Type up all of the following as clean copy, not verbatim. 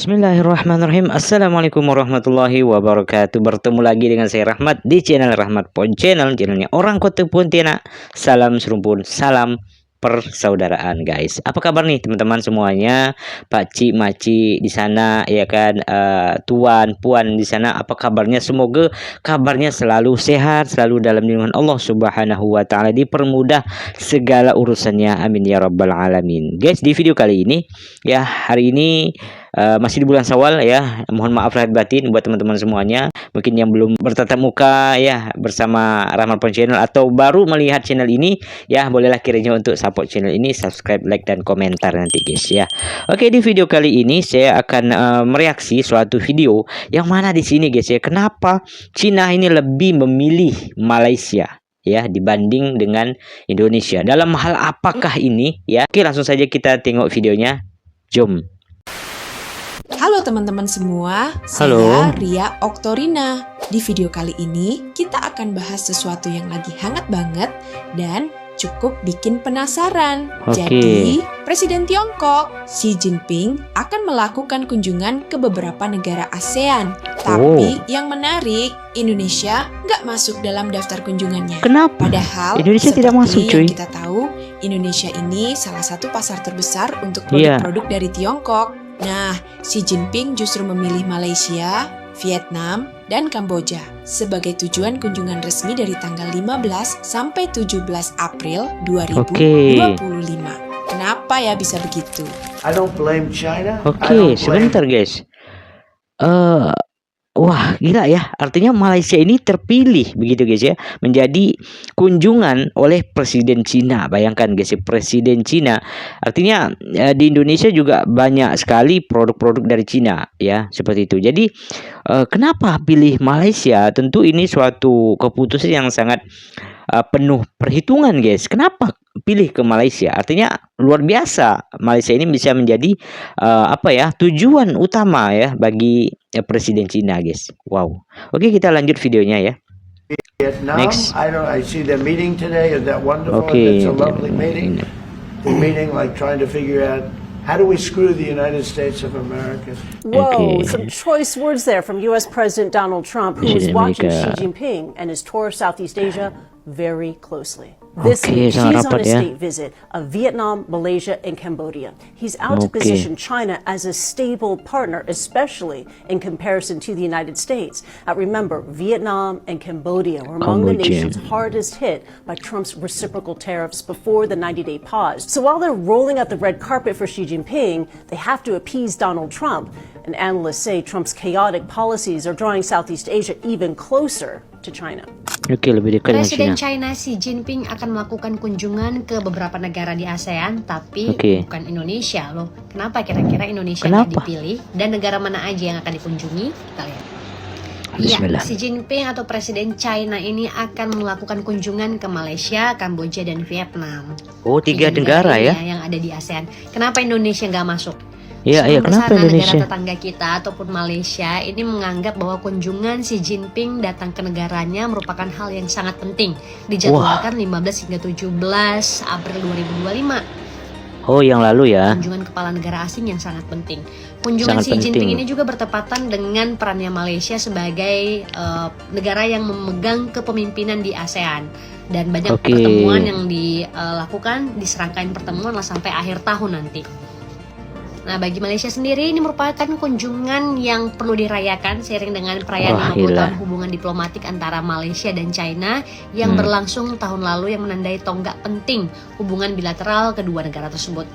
Bismillahirrahmanirrahim. Assalamualaikum warahmatullahi wabarakatuh. Bertemu lagi dengan saya Rahmat di channel Rahmat Pon Channel, channelnya orang Kota Pontianak. Salam serumpun, salam persaudaraan guys. Apa kabar nih teman-teman semuanya? Pakcik, makcik di sana ya kan, tuan, puan di sana, apa kabarnya? Semoga kabarnya selalu sehat, selalu dalam lindungan Allah Subhanahu wa taala, dipermudah segala urusannya. Amin ya rabbal alamin. Guys, di video kali ini ya, hari ini masih di bulan Syawal ya. Mohon maaf lahir batin buat teman-teman semuanya. Mungkin yang belum bertatap muka ya bersama Rahmat Pon Channel atau baru melihat channel ini ya, bolehlah kiranya untuk support channel ini, subscribe, like dan komentar nanti guys ya. Oke, di video kali ini saya akan mereaksi suatu video yang mana di sini guys ya, kenapa Cina ini lebih memilih Malaysia ya dibanding dengan Indonesia. Dalam hal apakah ini ya? Oke, langsung saja kita tengok videonya. Jom. Halo teman-teman semua, Halo. saya Ria Oktorina. Di video kali ini kita akan bahas sesuatu yang lagi hangat banget dan cukup bikin penasaran. Oke. Jadi, Presiden Tiongkok Xi Jinping akan melakukan kunjungan ke beberapa negara ASEAN. Tapi yang menarik, Indonesia nggak masuk dalam daftar kunjungannya. Kenapa? Padahal Indonesia tidak masuk, seperti cuy. yang kita tahu, Indonesia ini salah satu pasar terbesar untuk Iya. produk-produk dari Tiongkok. Nah, Xi Jinping justru memilih Malaysia, Vietnam, dan Kamboja sebagai tujuan kunjungan resmi dari tanggal 15 sampai 17 April 2025. Kenapa ya bisa begitu? I don't blame China. I Oke, don't blame sebentar guys. Wah, gila ya. Artinya Malaysia ini terpilih begitu guys ya, menjadi kunjungan oleh Presiden Cina. Bayangkan guys ya, Presiden Cina. Artinya di Indonesia juga banyak sekali produk-produk dari Cina ya, seperti itu. Jadi kenapa pilih Malaysia? Tentu ini suatu keputusan yang sangat penuh perhitungan guys. Kenapa pilih ke Malaysia? Artinya luar biasa, Malaysia ini bisa menjadi tujuan utama ya bagi Presiden Cina guys. Wow. Oke, kita lanjut videonya ya. Vietnam. Next. I see the meeting today. Is that wonderful? Okay. It's a lovely meeting. The meeting, like trying to figure out how do we screw the United States of America. Whoa, Okay. some choice words there from U.S. President Donald Trump, who This is is watching America. Xi Jinping and his tour of Southeast Asia very closely. This Okay, week, sangat he's on rapat a ya. state visit of Vietnam, Malaysia, and Cambodia. He's out to Okay. position China as a stable partner, especially in comparison to the United States. Remember, Vietnam and Cambodia were among the Cambodia. nations hardest hit by Trump's reciprocal tariffs before the 90-day pause. So while they're rolling out the red carpet for Xi Jinping, they have to appease Donald Trump. And analysts say Trump's chaotic policies are drawing Southeast Asia even closer to China. Oke, lebih dekat dengan Presiden Cina. China Xi Jinping akan melakukan kunjungan ke beberapa negara di ASEAN, tapi Oke. bukan Indonesia loh. Kenapa kira-kira Indonesia nggak Kenapa? dipilih? Dan negara mana aja yang akan dikunjungi? Kita lihat. Bismillah. Ya, Xi Jinping atau Presiden China ini akan melakukan kunjungan ke Malaysia, Kamboja, dan Vietnam. Oh, 3 Tiga negara ini ya. Yang ada di ASEAN. Kenapa Indonesia nggak masuk? Iya, Sebagian kenapa besar Indonesia? negara tetangga kita ataupun Malaysia ini menganggap bahwa kunjungan Xi Jinping datang ke negaranya merupakan hal yang sangat penting. Dijadwalkan 15 hingga 17 April 2025. Oh, yang lalu ya. Kunjungan kepala negara asing yang sangat penting. Kunjungan Sangat Xi Jinping penting. ini juga bertepatan dengan perannya Malaysia sebagai negara yang memegang kepemimpinan di ASEAN. Dan banyak Oke. pertemuan yang dilakukan, diserangkain pertemuan lah sampai akhir tahun nanti. Nah, bagi Malaysia sendiri ini merupakan kunjungan yang perlu dirayakan seiring dengan perayaan 50 gila. tahun hubungan diplomatik antara Malaysia dan China yang berlangsung tahun lalu yang menandai tonggak penting hubungan bilateral kedua negara tersebut.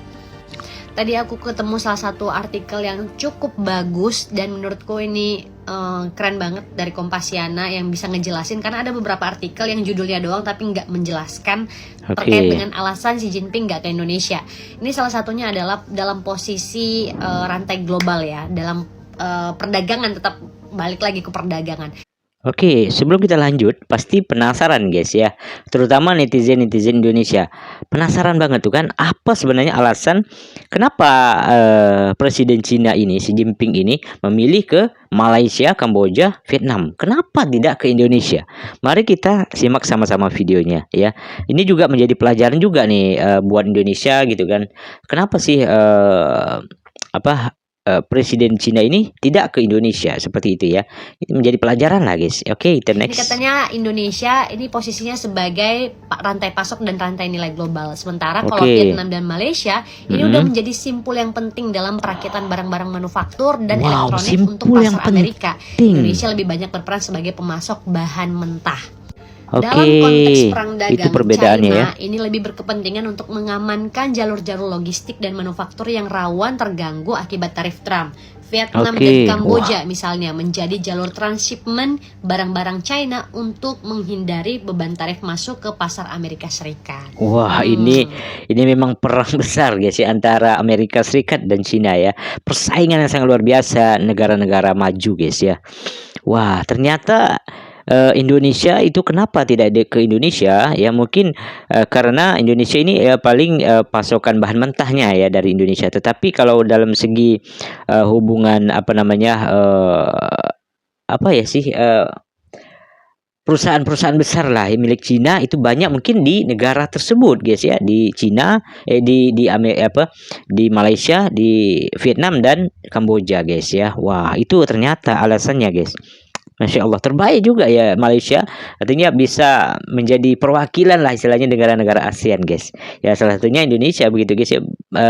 Tadi aku ketemu salah satu artikel yang cukup bagus dan menurutku ini keren banget dari Kompasiana yang bisa ngejelasin, karena ada beberapa artikel yang judulnya doang tapi nggak menjelaskan terkait dengan alasan Xi Jinping nggak ke Indonesia. Ini salah satunya adalah dalam posisi rantai global ya, dalam perdagangan, tetap balik lagi ke perdagangan. Oke, sebelum kita lanjut, pasti penasaran guys ya, terutama netizen-netizen Indonesia. Penasaran banget tuh kan, apa sebenarnya alasan kenapa Presiden Cina ini, Xi Jinping ini memilih ke Malaysia, Kamboja, Vietnam. Kenapa tidak ke Indonesia? Mari kita simak sama-sama videonya ya. Ini juga menjadi pelajaran juga nih buat Indonesia gitu kan. Kenapa sih Presiden Cina ini tidak ke Indonesia seperti itu ya. Itu menjadi pelajaran lah guys. Oke, kita Ini next. katanya Indonesia ini posisinya sebagai rantai pasok dan rantai nilai global. Sementara kalau Oke. Vietnam dan Malaysia ini udah menjadi simpul yang penting dalam perakitan barang-barang manufaktur dan Wow, elektronik untuk simpul yang pasar Amerika. penting. Indonesia lebih banyak berperan sebagai pemasok bahan mentah. Oke, Dalam konteks perang dagang, itu perbedaannya China ya. ini lebih berkepentingan untuk mengamankan jalur-jalur logistik dan manufaktur yang rawan terganggu akibat tarif Trump. Vietnam Oke, dan Kamboja misalnya menjadi jalur transshipment barang-barang China untuk menghindari beban tarif masuk ke pasar Amerika Serikat. Wah, ini memang perang besar guys ya antara Amerika Serikat dan Cina ya. Persaingan yang sangat luar biasa negara-negara maju guys ya. Wah, ternyata Indonesia itu kenapa tidak ada ke Indonesia ya, mungkin karena Indonesia ini paling pasokan bahan mentahnya ya dari Indonesia. Tetapi kalau dalam segi hubungan apa namanya apa ya sih perusahaan-perusahaan besar lah milik Cina itu banyak mungkin di negara tersebut guys ya, di Cina, di Malaysia, di Vietnam dan Kamboja guys ya. Wah, itu ternyata alasannya guys. Masya Allah, terbaik juga ya Malaysia, artinya bisa menjadi perwakilan lah istilahnya negara-negara ASEAN guys ya, salah satunya Indonesia begitu guys ya.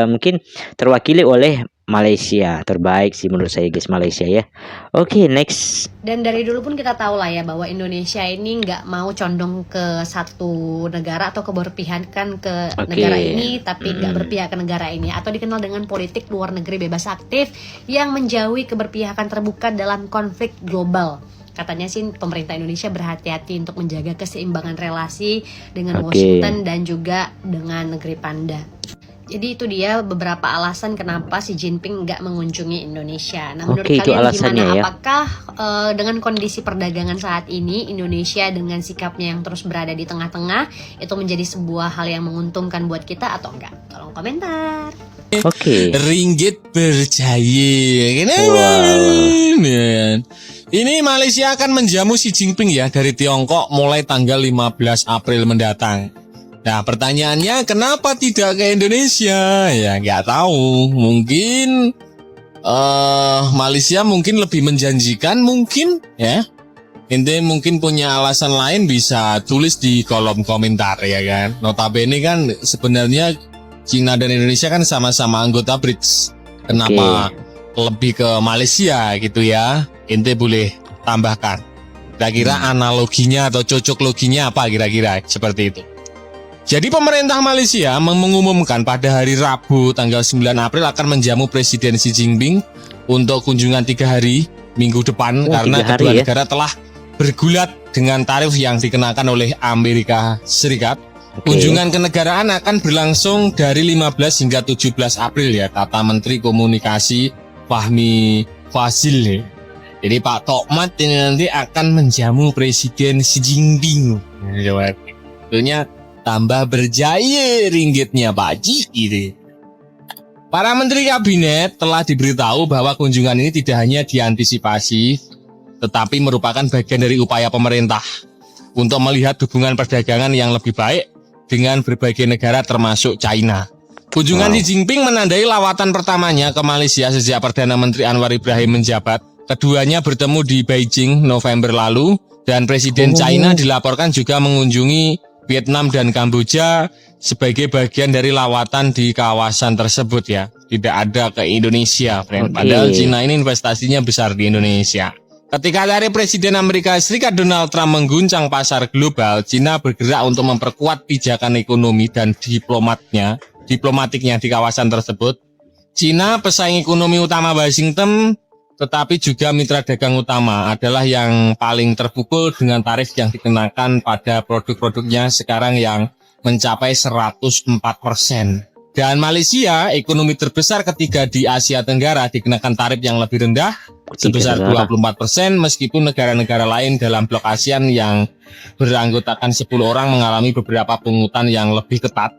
Mungkin terwakili oleh Malaysia, terbaik sih menurut saya guys Malaysia ya. Oke, next. Dan dari dulu pun kita tahu lah ya bahwa Indonesia ini nggak mau condong ke satu negara atau keberpihakan ke negara ini, tapi nggak berpihak ke negara ini, atau dikenal dengan politik luar negeri bebas aktif yang menjauhi keberpihakan terbuka dalam konflik global. Katanya sih pemerintah Indonesia berhati-hati untuk menjaga keseimbangan relasi dengan Washington dan juga dengan negeri Panda. Jadi itu dia beberapa alasan kenapa Xi Jinping nggak mengunjungi Indonesia. Nah, menurut Itu kalian alasannya gimana? ya. Apakah dengan kondisi perdagangan saat ini Indonesia dengan sikapnya yang terus berada di tengah-tengah itu menjadi sebuah hal yang menguntungkan buat kita atau enggak? Tolong komentar. Oke. Ringgit percaya. Ini Malaysia akan menjamu Xi Jinping ya dari Tiongkok mulai tanggal 15 April mendatang. Nah, pertanyaannya kenapa tidak ke Indonesia? Ya nggak tahu. Mungkin Malaysia mungkin lebih menjanjikan mungkin ya. Ente mungkin punya alasan lain bisa tulis di kolom komentar ya kan. Notabene kan sebenarnya Cina dan Indonesia kan sama-sama anggota BRICS. Kenapa lebih ke Malaysia gitu ya? Ente boleh tambahkan. Kira-kira analoginya atau cocok loginya apa kira-kira seperti itu. Jadi pemerintah Malaysia mengumumkan pada hari Rabu tanggal 9 April akan menjamu Presiden Xi Jinping untuk kunjungan 3 hari minggu depan karena 3 hari kedua ya. negara telah bergulat dengan tarif yang dikenakan oleh Amerika Serikat. Kunjungan kenegaraan akan berlangsung dari 15 hingga 17 April ya, kata Menteri Komunikasi Fahmi Fadzil. Jadi Pak Tokmat ini nanti akan menjamu Presiden Xi Jinping. Tentunya tambah berjaya ringgitnya Pak Ji gitu. Para menteri kabinet telah diberitahu bahwa kunjungan ini tidak hanya diantisipasi, tetapi merupakan bagian dari upaya pemerintah untuk melihat hubungan perdagangan yang lebih baik dengan berbagai negara termasuk China. Kunjungan Xi Jinping menandai lawatan pertamanya ke Malaysia sejak Perdana Menteri Anwar Ibrahim menjabat. Keduanya bertemu di Beijing November lalu dan Presiden China dilaporkan juga mengunjungi Vietnam dan Kamboja sebagai bagian dari lawatan di kawasan tersebut ya. Tidak ada ke Indonesia, friend. Padahal China ini investasinya besar di Indonesia. Ketika dari Presiden Amerika Serikat Donald Trump mengguncang pasar global, China bergerak untuk memperkuat pijakan ekonomi dan diplomatiknya di kawasan tersebut. China pesaing ekonomi utama Washington, tetapi juga mitra dagang utama, adalah yang paling terpukul dengan tarif yang dikenakan pada produk-produknya sekarang yang mencapai 104%. Dan Malaysia, ekonomi terbesar ketiga di Asia Tenggara, dikenakan tarif yang lebih rendah sebesar 24%, meskipun negara-negara lain dalam blok ASEAN yang beranggotakan 10 orang mengalami beberapa pungutan yang lebih ketat.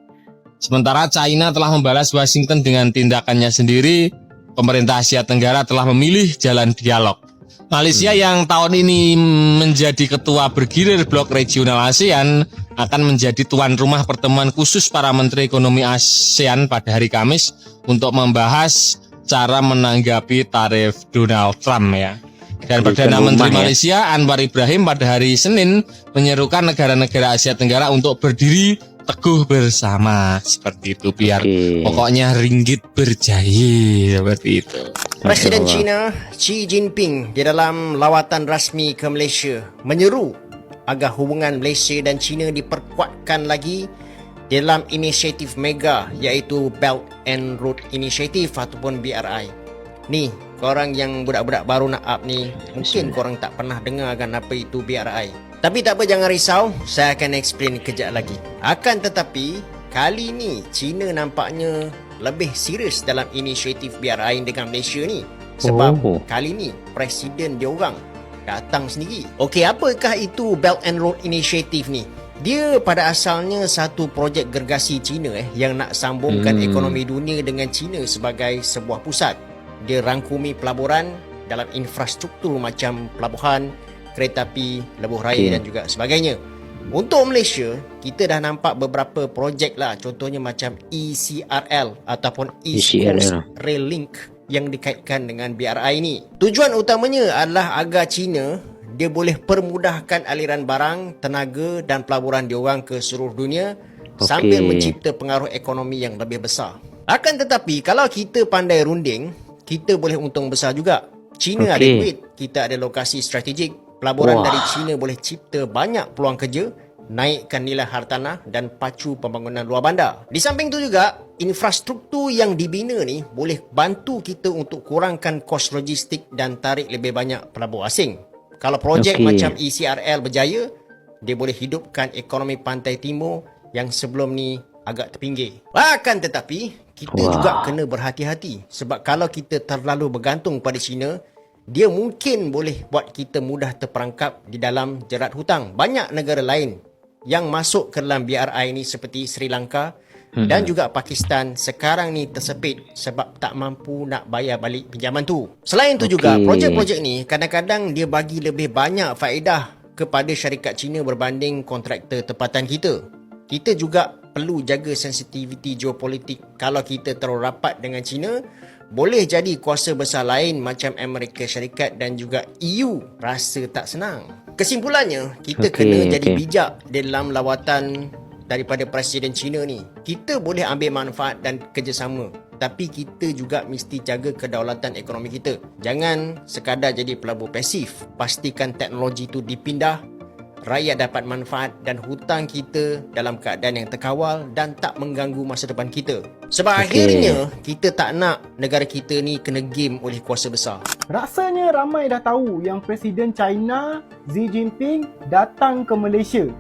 Sementara China telah membalas Washington dengan tindakannya sendiri. Pemerintah Asia Tenggara telah memilih jalan dialog. Malaysia yang tahun ini menjadi ketua bergilir blok regional ASEAN akan menjadi tuan rumah pertemuan khusus para menteri ekonomi ASEAN pada hari Kamis untuk membahas cara menanggapi tarif Donald Trump ya. Dan Berikan Perdana rumah Menteri ya. Malaysia Anwar Ibrahim pada hari Senin menyerukan negara-negara Asia Tenggara untuk berdiri teguh bersama seperti itu biar Oke. pokoknya ringgit berjaya seperti itu. Presiden Masya China Xi Jinping di dalam lawatan rasmi ke Malaysia menyeru agar hubungan Malaysia dan China diperkuatkan lagi dalam inisiatif mega iaitu Belt and Road Initiative ataupun BRI. Ni, korang yang budak-budak baru nak up ni, mungkin korang tak pernah dengar kan apa itu BRI. Tapi tak apa, jangan risau, saya akan explain kejap lagi. Akan tetapi, kali ni China nampaknya lebih serius dalam inisiatif BRI dengan Malaysia ni. Sebab kali ni presiden diorang datang sendiri. Okey, apakah itu Belt and Road Initiative ni? Dia pada asalnya satu projek gergasi China yang nak sambungkan ekonomi dunia dengan China sebagai sebuah pusat. Dia rangkumi pelaburan dalam infrastruktur macam pelabuhan, kereta api, lebuh raya dan juga sebagainya. Untuk Malaysia, kita dah nampak beberapa projek lah. Contohnya macam ECRL ataupun East Coast Rail Link yang dikaitkan dengan BRI ni. Tujuan utamanya adalah agar China dia boleh permudahkan aliran barang, tenaga dan pelaburan diorang ke seluruh dunia sambil mencipta pengaruh ekonomi yang lebih besar. Akan tetapi, kalau kita pandai runding, kita boleh untung besar juga. China ada duit, kita ada lokasi strategik. Pelaburan dari China boleh cipta banyak peluang kerja, naikkan nilai hartanah dan pacu pembangunan luar bandar. Di samping itu juga, infrastruktur yang dibina ni boleh bantu kita untuk kurangkan kos logistik dan tarik lebih banyak pelabur asing. Kalau projek macam ECRL berjaya, dia boleh hidupkan ekonomi pantai timur yang sebelum ni agak terpinggir. Akan tetapi, kita juga kena berhati-hati. Sebab kalau kita terlalu bergantung pada China, dia mungkin boleh buat kita mudah terperangkap di dalam jerat hutang. Banyak negara lain yang masuk ke dalam BRI ni seperti Sri Lanka dan juga Pakistan sekarang ni tersepit sebab tak mampu nak bayar balik pinjaman tu. Selain tu juga, projek-projek ni kadang-kadang dia bagi lebih banyak faedah kepada syarikat China berbanding kontraktor tempatan kita. Kita juga perlu jaga sensitiviti geopolitik. Kalau kita terlalu rapat dengan China, boleh jadi kuasa besar lain macam Amerika Syarikat dan juga EU rasa tak senang. Kesimpulannya, kita kena jadi bijak dalam lawatan daripada Presiden China ni. Kita boleh ambil manfaat dan kerjasama, tapi kita juga mesti jaga kedaulatan ekonomi kita. Jangan sekadar jadi pelabur pasif. Pastikan teknologi tu dipindah, rakyat dapat manfaat dan hutang kita dalam keadaan yang terkawal dan tak mengganggu masa depan kita. Sebab akhirnya kita tak nak negara kita ni kena game oleh kuasa besar. Rasanya ramai dah tahu yang Presiden China Xi Jinping datang ke Malaysia.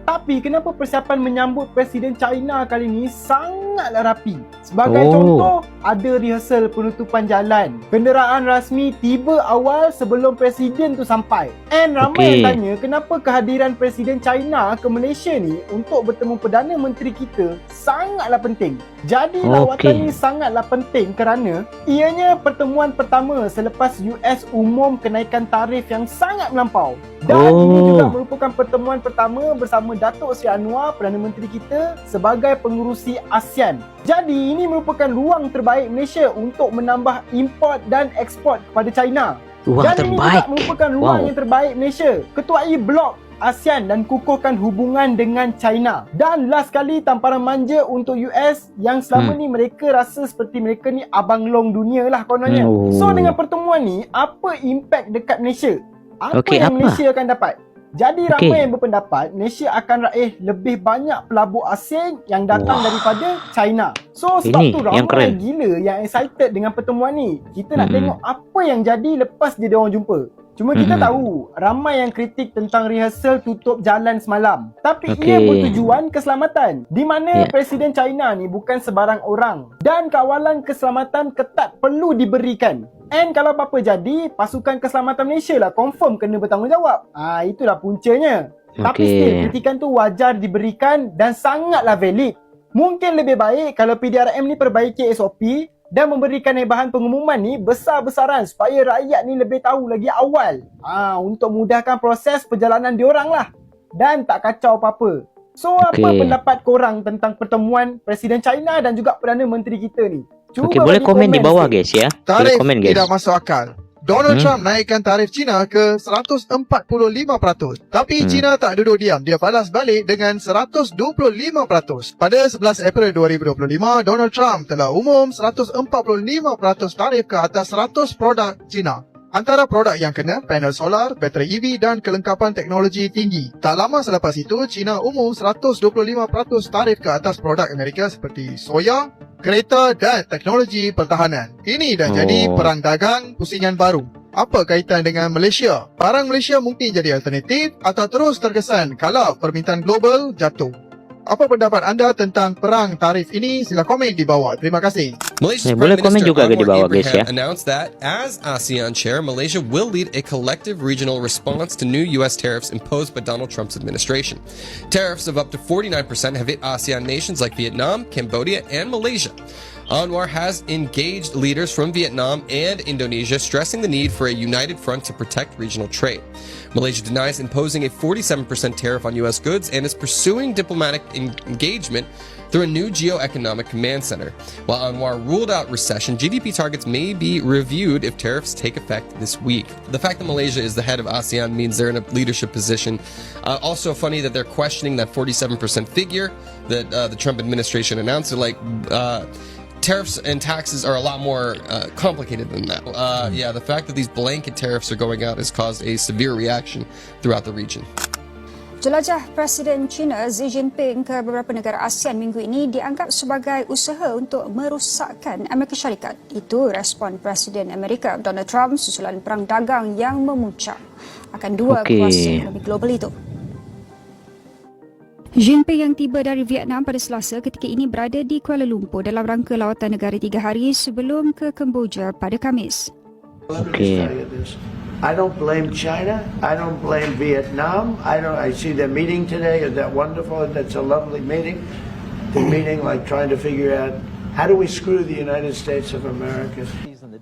Tapi kenapa persiapan menyambut Presiden China kali ni sangatlah rapi? Sebagai contoh, ada rehearsal penutupan jalan. Kenderaan rasmi tiba awal sebelum Presiden tu sampai. And ramai yang tanya kenapa kehadiran Presiden China ke Malaysia ni untuk bertemu Perdana Menteri kita sangatlah penting. Jadi lawatan ni sangatlah penting kerana ianya pertemuan pertama selepas US umum kenaikan tarif yang sangat melampau. Dan ini juga merupakan pertemuan pertama bersama Datuk Seri Anwar, Perdana Menteri kita sebagai pengurusi ASEAN. Jadi ini merupakan ruang terbaik Malaysia untuk menambah import dan ekspor kepada China. Dan ini juga merupakan ruang yang terbaik Malaysia ketuai blok ASEAN dan kukuhkan hubungan dengan China. Dan last kali, tamparan manja untuk US yang selama ni mereka rasa seperti mereka ni abang long dunia lah kononnya. So dengan pertemuan ni, apa impact dekat Malaysia? Apa yang Malaysia akan dapat? Jadi ramai yang berpendapat Malaysia akan raih lebih banyak pelabur asing yang datang daripada China. So sebab tu ramai gila yang excited dengan pertemuan ni. Kita nak tengok apa yang jadi lepas dia diorang jumpa. Cuma kita tahu ramai yang kritik tentang rehearsal tutup jalan semalam. Tapi ia bertujuan keselamatan. Di mana Presiden China ni bukan sebarang orang. Dan kawalan keselamatan ketat perlu diberikan. And kalau apa-apa jadi, pasukan keselamatan Malaysia lah confirm kena bertanggungjawab. Itulah puncanya. Tapi still, kritikan tu wajar diberikan dan sangatlah valid. Mungkin lebih baik kalau PDRM ni perbaiki SOP dan memberikan bahan pengumuman ni besar-besaran supaya rakyat ni lebih tahu lagi awal. Untuk mudahkan proses perjalanan diorang lah. Dan tak kacau apa-apa. So, apa pendapat korang tentang pertemuan Presiden China dan juga Perdana Menteri kita ni? Cuba Okey, boleh bagi komen di bawah sikit. guys ya. Boleh Tarif komen guys. tidak masuk akal. Donald Trump naikkan tarif China ke 145%. Tapi China tak duduk diam. Dia balas balik dengan 125%. Pada 11 April 2025, Donald Trump telah umum 145% tarif ke atas 100 produk China. Antara produk yang kena, panel solar, bateri EV dan kelengkapan teknologi tinggi. Tak lama selepas itu, China umum 125% tarif ke atas produk Amerika seperti soya, kereta dan teknologi pertahanan. Ini dah jadi perang dagang pusingan baru. Apa kaitan dengan Malaysia? Barang Malaysia mungkin jadi alternatif atau terus terkesan kalau permintaan global jatuh. Apa pendapat anda tentang perang tarif ini? Sila komen di bawah. Terima kasih. Malaysia's Boleh Prime komen Minister juga di Anwar bawah guys ya. Ibrahim announced that as ASEAN chair, Malaysia will lead a collective regional response to new U.S. tariffs imposed by Donald Trump's administration. Tariffs of up to 49% have hit ASEAN nations like Vietnam, Cambodia, and Malaysia. Anwar has engaged leaders from Vietnam and Indonesia, stressing the need for a united front to protect regional trade. Malaysia denies imposing a 47% tariff on U.S. goods and is pursuing diplomatic engagement through a new geo-economic command center. While Anwar ruled out recession, GDP targets may be reviewed if tariffs take effect this week. The fact that Malaysia is the head of ASEAN means they're in a leadership position. Also funny that they're questioning that 47% figure that the Trump administration announced. Tariffs and taxes are a lot more complicated than that. The fact that these blanket tariffs are going out has caused a severe reaction throughout the region. Jelajah Presiden China Xi Jinping ke beberapa negara ASEAN minggu ini dianggap sebagai usaha untuk merosakkan Amerika Syarikat. Itu respon Presiden Amerika Donald Trump susulan perang dagang yang memuncak akan dua kuasa ekonomi global itu. Jinping yang tiba dari Vietnam pada Selasa ketika ini berada di Kuala Lumpur dalam rangka lawatan negara 3 hari sebelum ke Kemboja pada Khamis. I don't blame China. I don't blame Vietnam. I see their meeting today. Is that wonderful? That's a lovely meeting. The meeting like trying to figure out how do we screw the United States of America.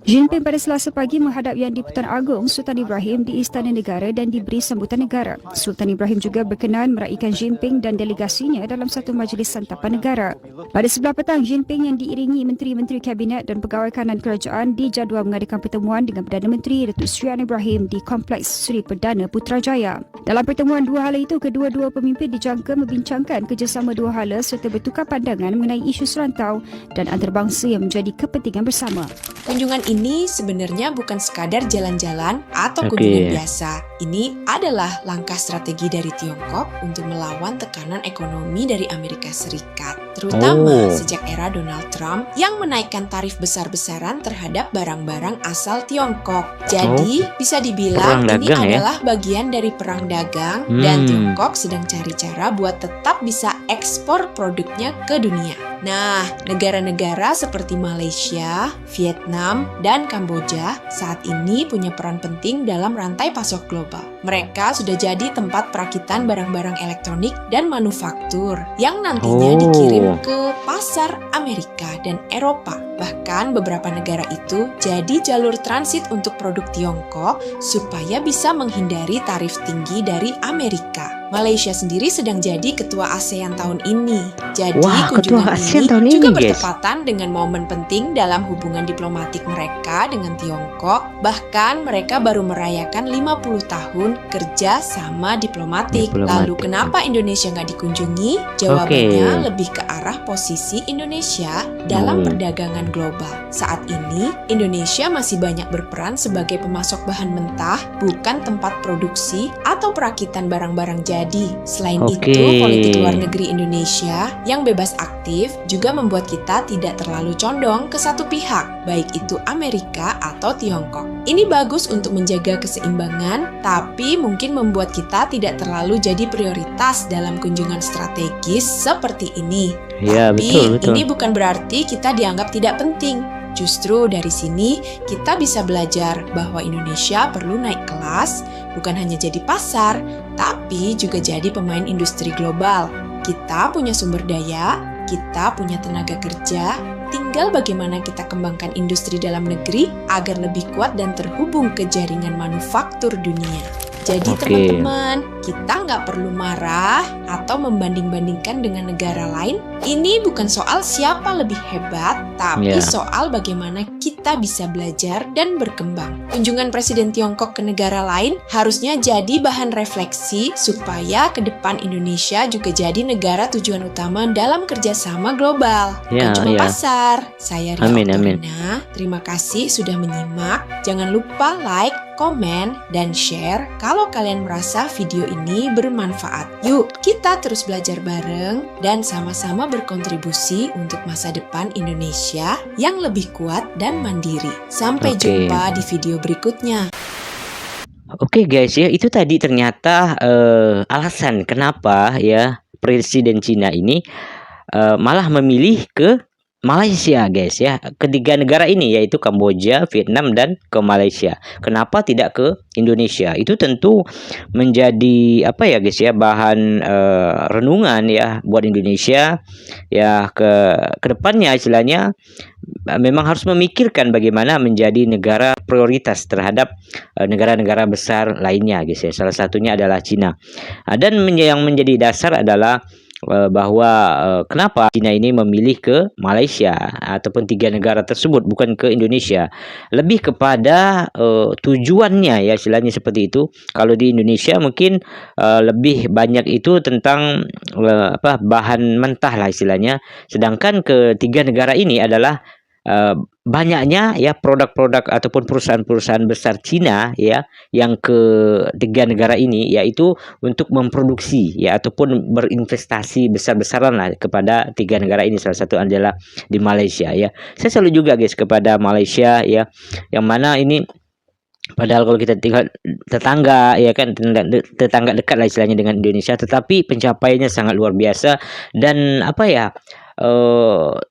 Jinping pada Selasa pagi menghadap Yang di-Pertuan Agong Sultan Ibrahim di Istana Negara dan diberi sambutan negara. Sultan Ibrahim juga berkenan meraihkan Jinping dan delegasinya dalam satu majlis santapan negara. Pada sebelah petang, Jinping yang diiringi menteri-menteri kabinet dan pegawai kanan kerajaan dijadual mengadakan pertemuan dengan Perdana Menteri Datuk Seri Anwar Ibrahim di Kompleks Seri Perdana Putrajaya. Dalam pertemuan dua hala itu, kedua-dua pemimpin dijangka membincangkan kerjasama dua hala serta bertukar pandangan mengenai isu serantau dan antarabangsa yang menjadi kepentingan bersama. Kunjungan ini sebenarnya bukan sekadar jalan-jalan atau kunjungan biasa. Ini adalah langkah strategi dari Tiongkok untuk melawan tekanan ekonomi dari Amerika Serikat, terutama sejak era Donald Trump yang menaikkan tarif besar-besaran terhadap barang-barang asal Tiongkok. Jadi, bisa dibilang ini adalah bagian dari perang dagang dan Tiongkok sedang cari cara buat tetap bisa ekspor produknya ke dunia. Nah, negara-negara seperti Malaysia, Vietnam, dan Kamboja saat ini punya peran penting dalam rantai pasok global. Mereka sudah jadi tempat perakitan barang-barang elektronik dan manufaktur yang nantinya dikirim ke pasar Amerika dan Eropa. Bahkan beberapa negara itu jadi jalur transit untuk produk Tiongkok supaya bisa menghindari tarif tinggi dari Amerika. Malaysia sendiri sedang jadi ketua ASEAN tahun ini. Jadi kunjungan ini juga bertepatan dengan momen penting dalam hubungan diplomatik mereka dengan Tiongkok. Bahkan mereka baru merayakan 50 tahun kerja sama diplomatik. Lalu kenapa Indonesia nggak dikunjungi? Jawabannya lebih ke arah posisi Indonesia dalam perdagangan global. Saat ini, Indonesia masih banyak berperan sebagai pemasok bahan mentah, bukan tempat produksi atau perakitan barang-barang jadi. Selain itu, politik luar negeri Indonesia yang bebas aktif juga membuat kita tidak terlalu condong ke satu pihak, baik itu Amerika atau Tiongkok. Ini bagus untuk menjaga keseimbangan, tapi mungkin membuat kita tidak terlalu jadi prioritas dalam kunjungan strategis seperti ini. Tapi ini bukan berarti kita dianggap tidak penting. Justru dari sini kita bisa belajar bahwa Indonesia perlu naik kelas, bukan hanya jadi pasar, tapi juga jadi pemain industri global. Kita punya sumber daya, kita punya tenaga kerja, tinggal bagaimana kita kembangkan industri dalam negeri agar lebih kuat dan terhubung ke jaringan manufaktur dunia. Jadi teman-teman, kita nggak perlu marah atau membanding-bandingkan dengan negara lain. Ini bukan soal siapa lebih hebat, tapi Ya. soal bagaimana kita bisa belajar dan berkembang. Kunjungan Presiden Tiongkok ke negara lain harusnya jadi bahan refleksi supaya ke depan Indonesia juga jadi negara tujuan utama dalam kerjasama global. Bukan Ya, cuma ya. pasar. Saya Ria Amin, amin. Oktarina. Terima kasih sudah menyimak. Jangan lupa like, komen, dan share kalau kalian merasa video ini bermanfaat. Yuk, kita terus belajar bareng dan sama-sama berkontribusi untuk masa depan Indonesia yang lebih kuat dan mandiri. Sampai Oke. jumpa di video berikutnya. Oke guys ya, itu tadi ternyata alasan kenapa ya Presiden Cina ini malah memilih ke Malaysia guys ya. Ketiga negara ini yaitu Kamboja, Vietnam, dan ke Malaysia. Kenapa tidak ke Indonesia? Itu tentu menjadi apa ya guys ya, bahan renungan ya buat Indonesia ya ke depannya istilahnya. Memang harus memikirkan bagaimana menjadi negara prioritas terhadap negara-negara besar lainnya guys ya. Salah satunya adalah Cina. Dan yang menjadi dasar adalah bahwa kenapa Cina ini memilih ke Malaysia ataupun tiga negara tersebut, bukan ke Indonesia. Lebih kepada tujuannya ya, istilahnya seperti itu. Kalau di Indonesia mungkin lebih banyak itu tentang bahan mentah lah istilahnya. Sedangkan ketiga negara ini adalah banyaknya ya produk-produk ataupun perusahaan-perusahaan besar Cina ya yang ketiga negara ini, yaitu untuk memproduksi ya ataupun berinvestasi besar-besaran lah kepada tiga negara ini. Salah satu adalah di Malaysia ya. Saya selalu juga guys kepada Malaysia ya, yang mana ini padahal kalau kita tinggal tetangga ya kan, tetangga dekat lah istilahnya dengan Indonesia, tetapi pencapaiannya sangat luar biasa dan apa ya,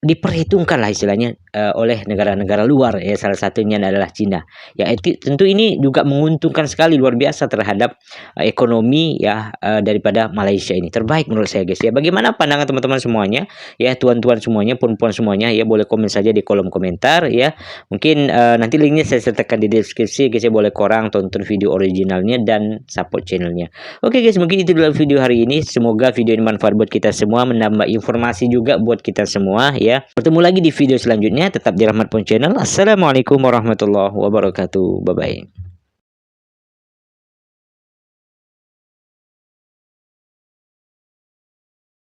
diperhitungkan lah istilahnya oleh negara-negara luar ya, salah satunya adalah Cina ya. Tentu ini juga menguntungkan sekali luar biasa terhadap ekonomi ya daripada Malaysia ini. Terbaik menurut saya guys ya. Bagaimana pandangan teman-teman semuanya ya, tuan-tuan semuanya, puan-puan semuanya ya, boleh komen saja di kolom komentar ya. Mungkin nanti linknya saya sertakan di deskripsi guys ya, boleh korang tonton video originalnya dan support channelnya. Oke guys, mungkin itu dalam video hari ini. Semoga video ini manfaat buat kita semua, menambah informasi juga buat kita semua ya. Bertemu lagi di video selanjutnya, tetap di Rahmat Pon Channel. Assalamualaikum warahmatullahi wabarakatuh. Bye bye.